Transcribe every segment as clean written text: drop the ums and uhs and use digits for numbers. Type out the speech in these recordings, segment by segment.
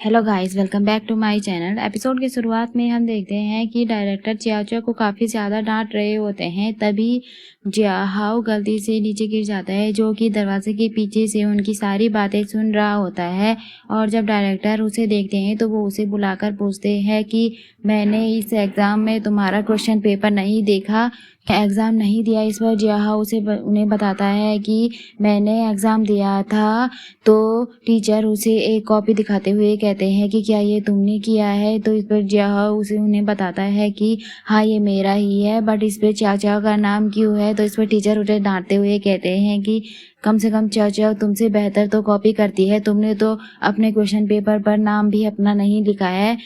Hello guys, welcome back to my channel. Episode की शुरुआत में हम देखते हैं कि डायरेक्टर चियाओ को काफ़ी ज़्यादा डांट रहे होते हैं। तभी जियाहाओ गलती से नीचे गिर जाता है, जो कि दरवाजे के पीछे से उनकी सारी बातें सुन रहा होता है। और जब डायरेक्टर उसे देखते हैं तो वो उसे बुलाकर पूछते हैं कि मैंने इस एग्ज़ाम में तुम्हारा क्वेश्चन पेपर नहीं देखा, एग्ज़ाम नहीं दिया। इस पर जियाहाओ उन्हें बताता है कि मैंने एग्ज़ाम दिया था। तो टीचर उसे एक कॉपी दिखाते हुए कहते हैं कि क्या ये तुमने किया है। तो इस पर जियाहाओ उन्हें बताता है कि हाँ, ये मेरा ही है, बट इस पर चाचा का नाम क्यों है। तो इस पर टीचर उसे डांटते हुए कहते हैं कि कम से कम चाचा तुमसे बेहतर तो कॉपी करती है, तुमने तो अपने क्वेश्चन पेपर पर नाम भी अपना नहीं लिखा है।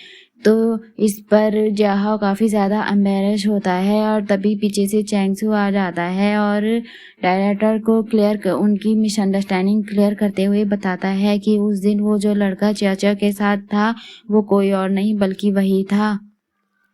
तो इस पर जियाहाओ काफ़ी ज़्यादा एम्बैरेस होता है और तभी पीछे से चैंगसू आ जाता है और डायरेक्टर को उनकी मिसअंडरस्टैंडिंग क्लियर करते हुए बताता है कि उस दिन वो जो लड़का चाचा के साथ था वो कोई और नहीं बल्कि वही था।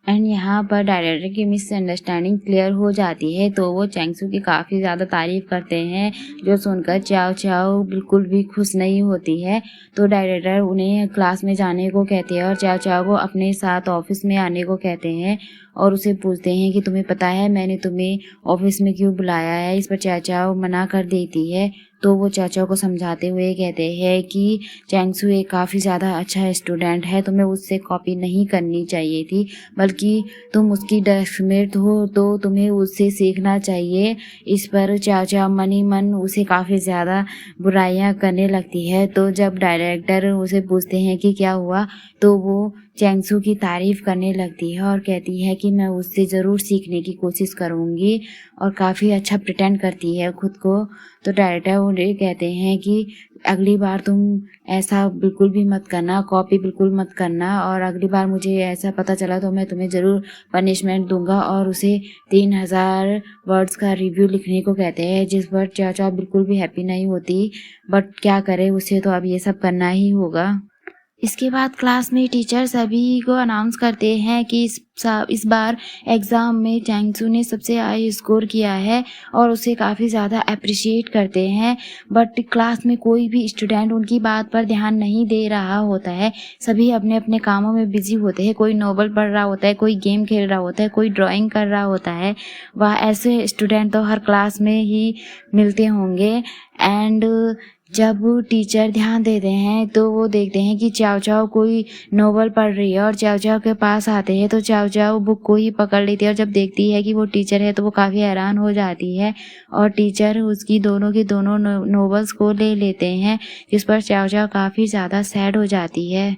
एंड यहाँ पर डायरेक्टर की मिसअंडरस्टैंडिंग क्लियर हो जाती है तो वो चैंगसू की काफ़ी ज़्यादा तारीफ़ करते हैं, जो सुनकर चाओ चाओ बिल्कुल भी खुश नहीं होती है। तो डायरेक्टर उन्हें क्लास में जाने को कहते हैं और चाओ चाओ को अपने साथ ऑफिस में आने को कहते हैं और उसे पूछते हैं कि तुम्हें पता है मैंने तुम्हें ऑफिस में क्यों बुलाया है। इस पर चाओ चाओ मना कर देती है। तो वो चाचा को समझाते हुए कहते हैं कि चैंगसू एक काफ़ी ज़्यादा अच्छा स्टूडेंट है, तुम्हें उससे कॉपी नहीं करनी चाहिए थी, बल्कि तुम उसकी डेस्कमेट हो तो तुम्हें उससे सीखना चाहिए। इस पर चाचा मन ही मन उसे काफ़ी ज़्यादा बुराइयां करने लगती है। तो जब डायरेक्टर उसे पूछते हैं कि क्या हुआ, तो वो चैंगसू की तारीफ़ करने लगती है और कहती है कि मैं उससे ज़रूर सीखने की कोशिश करूँगी और काफ़ी अच्छा प्रिटेंड करती है खुद को। तो डायरेक्टर उन्हें कहते हैं कि अगली बार तुम ऐसा बिल्कुल भी मत करना, कॉपी बिल्कुल मत करना, और अगली बार मुझे ऐसा पता चला तो मैं तुम्हें ज़रूर पनिशमेंट दूंगा। और उसे 3000 वर्ड्स का रिव्यू लिखने को कहते हैं, जिस पर चाचा बिल्कुल भी हैप्पी नहीं होती, बट क्या करे, उसे तो अब ये सब करना ही होगा। इसके बाद क्लास में टीचर सभी को अनाउंस करते हैं कि इस बार एग्ज़ाम में चैंगसू ने सबसे हाई स्कोर किया है और उसे काफ़ी ज़्यादा अप्रिशिएट करते हैं। बट क्लास में कोई भी स्टूडेंट उनकी बात पर ध्यान नहीं दे रहा होता है, सभी अपने अपने कामों में बिजी होते हैं। कोई नोवेल पढ़ रहा होता है, कोई गेम खेल रहा होता है, कोई ड्राइंग कर रहा होता है। वह ऐसे स्टूडेंट तो हर क्लास में ही मिलते होंगे। एंड जब टीचर ध्यान देते हैं तो वो देखते हैं कि चाओ चाओ कोई नोवेल पढ़ रही है और चाओ चाओ के पास आते हैं तो चाओ चाओ बुक को ही पकड़ लेती है और जब देखती है कि वो टीचर है तो वो काफ़ी हैरान हो जाती है और टीचर उसकी दोनों की दोनों नोवेल्स को ले लेते हैं, जिस पर चाओ चाओ काफ़ी ज़्यादा सैड हो जाती है।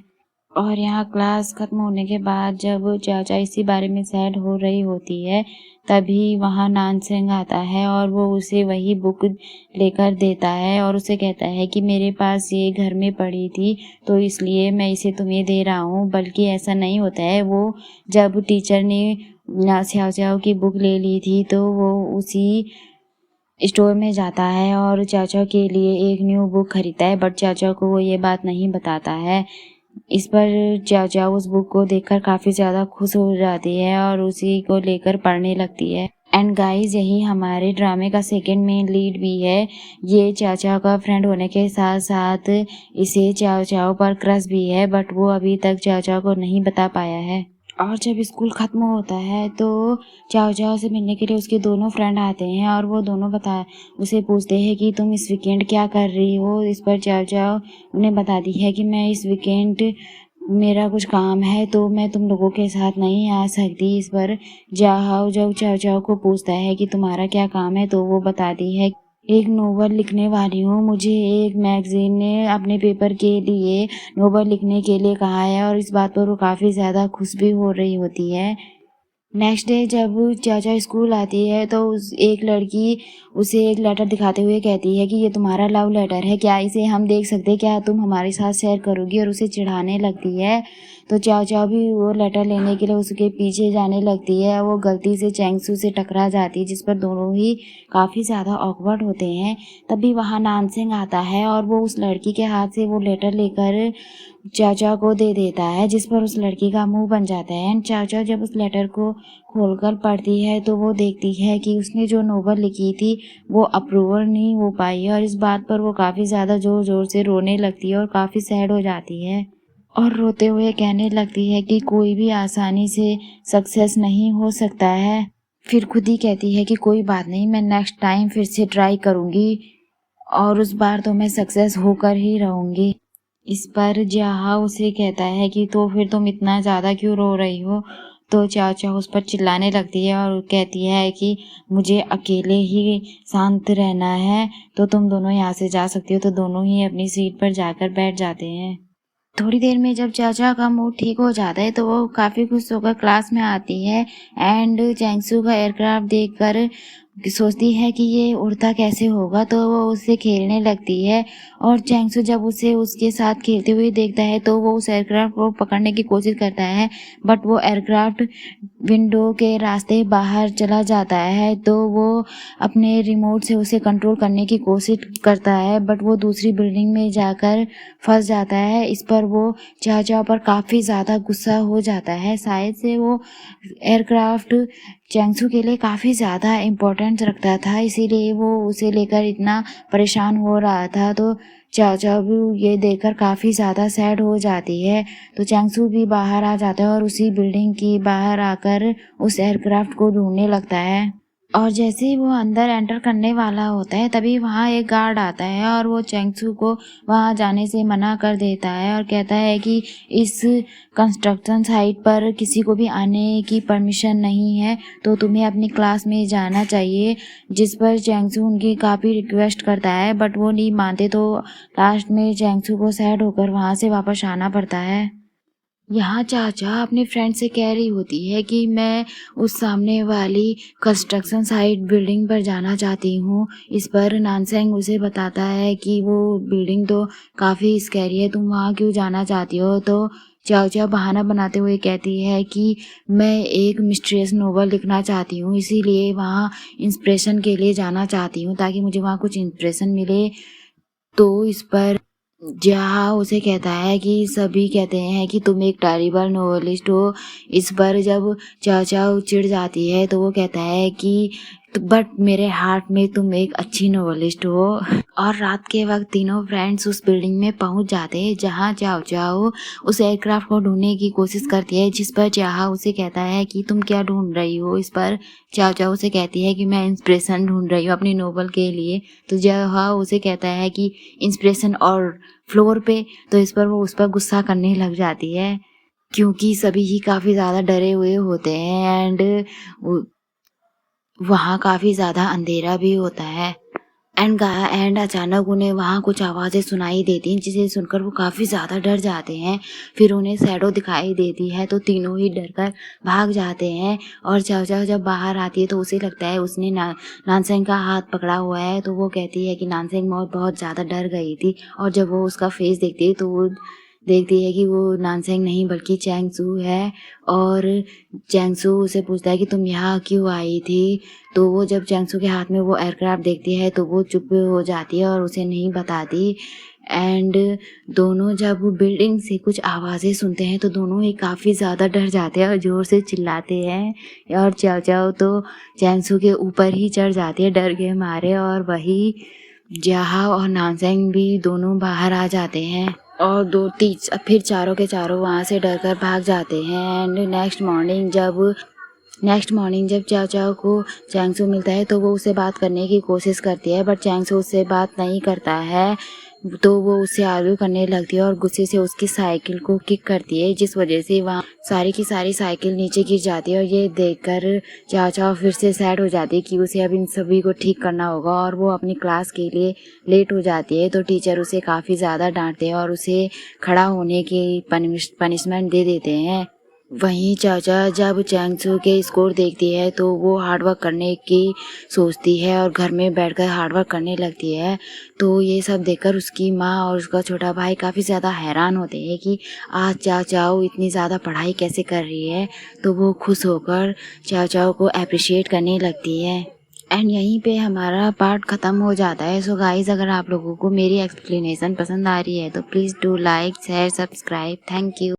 और यहाँ क्लास ख़त्म होने के बाद जब चाचा इसी बारे में सैड हो रही होती है, तभी वहाँ नानसेंग आता है और वो उसे वही बुक लेकर देता है और उसे कहता है कि मेरे पास ये घर में पड़ी थी तो इसलिए मैं इसे तुम्हें दे रहा हूँ। बल्कि ऐसा नहीं होता है, वो जब टीचर ने स्याओ स्याओ की बुक ले ली थी तो वो उसी स्टोर में जाता है और चाचा के लिए एक न्यू बुक खरीदता है, बट चाचा को वो ये बात नहीं बताता है। इस पर चाचा उस बुक को देखकर काफ़ी ज़्यादा खुश हो जाती है और उसी को लेकर पढ़ने लगती है। एंड गाइस, यही हमारे ड्रामे का सेकंड मेन लीड भी है। ये चाचा का फ्रेंड होने के साथ साथ इसे चाओ चाओ पर क्रश भी है, बट वो अभी तक चाचा को नहीं बता पाया है। और जब स्कूल ख़त्म होता है तो चाओ चाओ से मिलने के लिए उसके दोनों फ्रेंड आते हैं और वो दोनों उसे पूछते हैं कि तुम इस वीकेंड क्या कर रही हो। इस पर चाओ चाओ उन्हें बताती है कि मैं इस वीकेंड मेरा कुछ काम है तो मैं तुम लोगों के साथ नहीं आ सकती। इस पर जियाहाओ जब चाओ चाओ को पूछता है कि तुम्हारा क्या काम है तो वो बताती है एक नोवेल लिखने वाली हूँ, मुझे एक मैगजीन ने अपने पेपर के लिए नोवेल लिखने के लिए कहा है। और इस बात पर वो काफ़ी ज़्यादा खुश भी हो रही होती है। नेक्स्ट डे जब चाचा स्कूल आती है तो उस एक लड़की उसे एक लेटर दिखाते हुए कहती है कि ये तुम्हारा लव लेटर है, क्या इसे हम देख सकते हैं, क्या तुम हमारे साथ शेयर करोगी। और उसे चिढ़ाने लगती है। तो चाओ चाओ भी वो लेटर लेने के लिए उसके पीछे जाने लगती है। वो गलती से चैंगसू से टकरा जाती है, जिस पर दोनों ही काफ़ी ज़्यादा ऑकवर्ड होते हैं। तभी वहाँ नानसेंग आता है और वो उस लड़की के हाथ से वो लेटर लेकर चाचा को दे देता है, जिस पर उस लड़की का मुंह बन जाता है। एंड चाचा जब उस लेटर को खोलकर पढ़ती है तो वो देखती है कि उसने जो नोवेल लिखी थी वो अप्रूवल नहीं हो पाई है और इस बात पर वो काफ़ी ज़्यादा ज़ोर ज़ोर से रोने लगती है और काफ़ी सैड हो जाती है। और रोते हुए कहने लगती है कि कोई भी आसानी से सक्सेस नहीं हो सकता है। फिर खुद ही कहती है कि कोई बात नहीं, मैं नेक्स्ट टाइम फिर से ट्राई करूँगी और उस बार तो मैं सक्सेस होकर ही रहूँगी। इस पर जहा उसे कहता है कि तो फिर तुम इतना ज़्यादा क्यों रो रही हो। तो चाचा उस पर चिल्लाने लगती है और कहती है कि मुझे अकेले ही शांत रहना है, तो तुम दोनों यहाँ से जा सकती हो। तो दोनों ही अपनी सीट पर जाकर बैठ जाते हैं। थोड़ी देर में जब चाचा का मूड ठीक हो जाता है तो वो काफ़ी खुश होकर क्लास में आती है एंड चैंगसू का एयरक्राफ्ट देखकर सोचती है कि ये उड़ता कैसे होगा, तो वो उससे खेलने लगती है। और चैंगसू जब उसे उसके साथ खेलते हुए देखता है तो वो उस एयरक्राफ्ट को पकड़ने की कोशिश करता है, बट वो एयरक्राफ्ट विंडो के रास्ते बाहर चला जाता है। तो वो अपने रिमोट से उसे कंट्रोल करने की कोशिश करता है, बट वो दूसरी बिल्डिंग में जाकर फंस जाता है। इस पर वो चाचा पर काफ़ी ज़्यादा गुस्सा हो जाता है। शायद से वो एयरक्राफ्ट चैंगसू के लिए काफ़ी ज़्यादा इम्पोर्टेंट रखता था, इसीलिए वो उसे लेकर इतना परेशान हो रहा था। तो चाचा भी ये देखकर काफ़ी ज़्यादा सैड हो जाती है। तो चैंगसू भी बाहर आ जाता है और उसी बिल्डिंग की बाहर आकर उस एयरक्राफ्ट को ढूंढने लगता है। और जैसे ही वो अंदर एंटर करने वाला होता है तभी वहाँ एक गार्ड आता है और वो चैंगसू को वहाँ जाने से मना कर देता है और कहता है कि इस कंस्ट्रक्शन साइट पर किसी को भी आने की परमिशन नहीं है, तो तुम्हें अपनी क्लास में जाना चाहिए। जिस पर चैंगसू उनकी काफ़ी रिक्वेस्ट करता है, बट वो नहीं मानते। तो लास्ट में चैंगसू को सैड होकर वहाँ से वापस आना पड़ता है। यहाँ चाचा अपने फ्रेंड से कह रही होती है कि मैं उस सामने वाली कंस्ट्रक्शन साइट बिल्डिंग पर जाना चाहती हूँ। इस पर नानसेंग उसे बताता है कि वो बिल्डिंग तो काफ़ी स्कैरी है, तुम वहाँ क्यों जाना चाहती हो। तो चाचा बहाना बनाते हुए कहती है कि मैं एक मिस्ट्रियस नोवेल लिखना चाहती हूँ, इसीलिए वहाँ इंस्पिरेशन के लिए जाना चाहती हूँ ताकि मुझे वहाँ कुछ इंस्पिरेशन मिले। तो इस पर जहाँ उसे कहता है कि सभी कहते हैं कि तुम एक टैरिबल नोवेलिस्ट हो। इस पर जब चाचा चिढ़ जाती है तो वो कहता है कि बट मेरे हार्ट में तुम एक अच्छी नोवेलिस्ट हो। और रात के वक्त तीनों फ्रेंड्स उस बिल्डिंग में पहुंच जाते हैं जहां चाओ चाओ उस एयरक्राफ्ट को ढूंढने की कोशिश करती है, जिस पर चाहा उसे कहता है कि तुम क्या ढूंढ रही हो। इस पर चाओ चाओ उसे कहती है कि मैं इंस्पिरेशन ढूंढ रही हूँ अपनी नोवेल के लिए। तो चाहा उसे कहता है कि इंस्पिरेशन और फ्लोर पे। तो इस पर वो उस पर गुस्सा करने लग जाती है क्योंकि सभी ही काफ़ी ज़्यादा डरे हुए होते हैं एंड वहाँ काफ़ी ज़्यादा अंधेरा भी होता है। एंड अचानक उन्हें वहाँ कुछ आवाज़ें सुनाई देती हैं, जिसे सुनकर वो काफ़ी ज़्यादा डर जाते हैं। फिर उन्हें शैडो दिखाई देती है तो तीनों ही डर कर भाग जाते हैं। और चाओ चाओ जब बाहर आती है तो उसे लगता है उसने नानसेंग का हाथ पकड़ा हुआ है। तो वो कहती है कि नानसेंग बहुत ज़्यादा डर गई थी। और जब वो उसका फेस देखती है तो वो देखती है कि वो नानसेंग नहीं बल्कि चैंगसू है। और चैंगसू उसे पूछता है कि तुम यहाँ क्यों आई थी। तो वो जब चैंगसू के हाथ में वो एयरक्राफ्ट देखती है तो वो चुप हो जाती है और उसे नहीं बताती। एंड दोनों जब बिल्डिंग से कुछ आवाज़ें सुनते हैं तो दोनों ही काफ़ी ज़्यादा डर जाते हैं और ज़ोर से चिल्लाते हैं। और चाओ चाओ तो चैंगसू के ऊपर ही चढ़ जाती है डर के मारे। और वही जहा और नानसेंग भी दोनों बाहर आ जाते हैं और फिर चारों के चारों वहाँ से डरकर भाग जाते हैं। एंड नेक्स्ट मॉर्निंग जब चाओ चाओ को चैंगसू मिलता है तो वो उससे बात करने की कोशिश करती है, बट चैंगसू उससे बात नहीं करता है। तो वो उससे आर्ग्यू करने लगती है और गुस्से से उसकी साइकिल को किक करती है, जिस वजह से वहाँ सारी की सारी साइकिल नीचे गिर जाती है। और ये देखकर चाओ चाओ फिर से सैड हो जाती है कि उसे अब इन सभी को ठीक करना होगा और वो अपनी क्लास के लिए लेट हो जाती है। तो टीचर उसे काफ़ी ज़्यादा डांटते हैं और उसे खड़ा होने की पनिशमेंट दे देते हैं। वहीं चाचा जब चैंगसू के स्कोर देखती है तो वो हार्डवर्क करने की सोचती है और घर में बैठकर हार्डवर्क करने लगती है। तो ये सब देखकर उसकी माँ और उसका छोटा भाई काफ़ी ज़्यादा हैरान होते हैं कि आज चाचाओ इतनी ज़्यादा पढ़ाई कैसे कर रही है। तो वो खुश होकर चाचाओ को अप्रिशिएट करने लगती है। एंड यहीं पे हमारा पार्ट ख़त्म हो जाता है। सो गाइज़, अगर आप लोगों को मेरी एक्सप्लेनेशन पसंद आ रही है तो please do like share subscribe. Thank you.